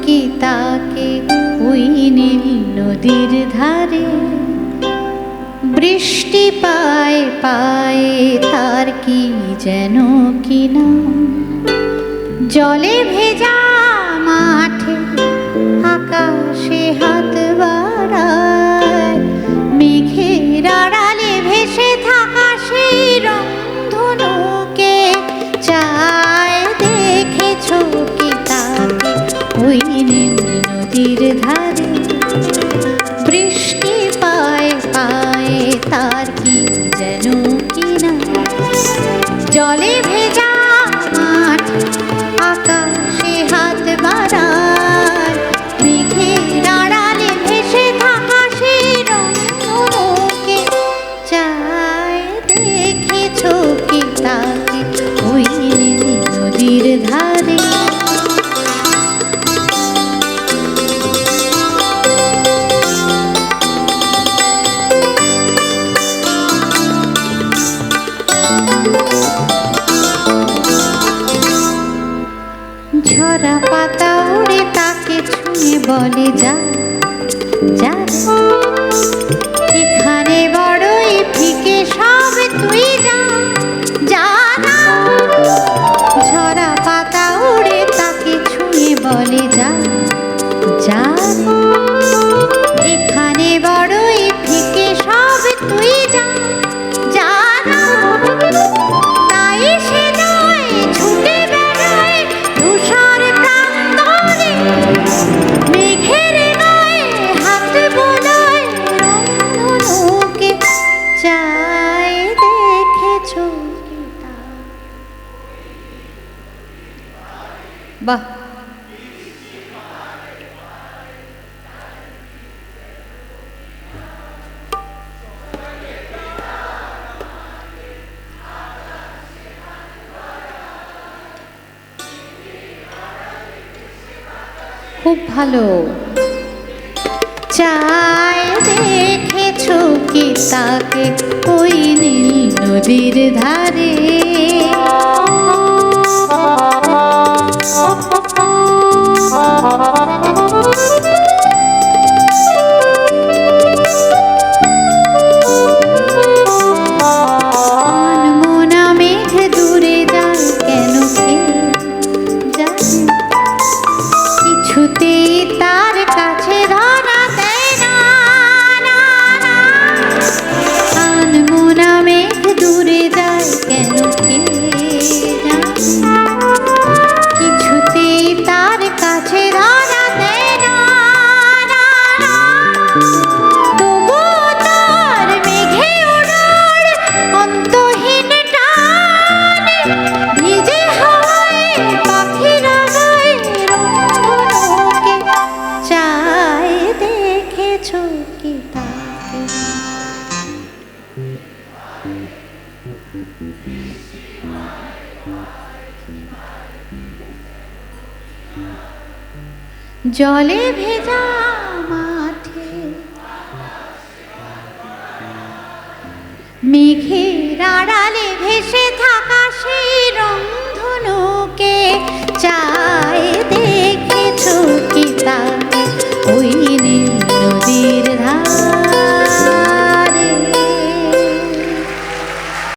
কি তাকে ওই নীল নদীর ধারে? বৃষ্টি পায়ে পায়ে তার কি যেন কি নাম, জলে ভেজা মাঠে আকাশে হাত বাড়ায়, মেঘের আড়ালে ভেসে থাকা সেই রংধনুকে চায়। দেখেছো কি তাকে ওই নীল নদীর ধারে? বৃষ্টি পায়ে পায়ে তার কি যেন কি না, জলে ভেজা মাঠ আকাশে হাত বাড়ায়, মেঘের আড়ালে ভেসে থাকা সেই রংধনুকে চায়। দেখেছো কি তাকে ওই নীল নদীর ধারে? ঝরা পাতা উড়ে তাকে ছুঁয়ে বলে যা যা, এখানে বড়ই ফিকে সব তুই যা যা না। ঝরা পাতা উড়ে তাকে ছুঁয়ে বলে যা যা, এখানে বড়ই ফিকে সব তুই যা যা না। তাই সে নয় ছুটে বেড়ায় ধূসর প্রান্তরে, মেঘের গায়ে হাত বোলায় রংধনুকে চায়। দেখেছো কি তাকে? বাহ, খুব ভালো। চায়। দেখেছো কি তাকে ওই নীল নদীর ধারে? আনমনা মেঘ দূরে যায় কেন কে জানে, কিছুতেই তার কাছে ধরা দেয় না। আনমনা মেঘ দূরে যায় কেন কে জানে, কিছুতেই তার কাছে ধরা দেয় না। তবুও তার মেঘে ওড়ার অন্তহীন টানে, ভিজে হাওয়ায় পাখিরা গায় রংধনুকে চায়। দেখেছো কি তাকে? জলে ভেজা মাঠে মেঘের আড়ালে ভেসে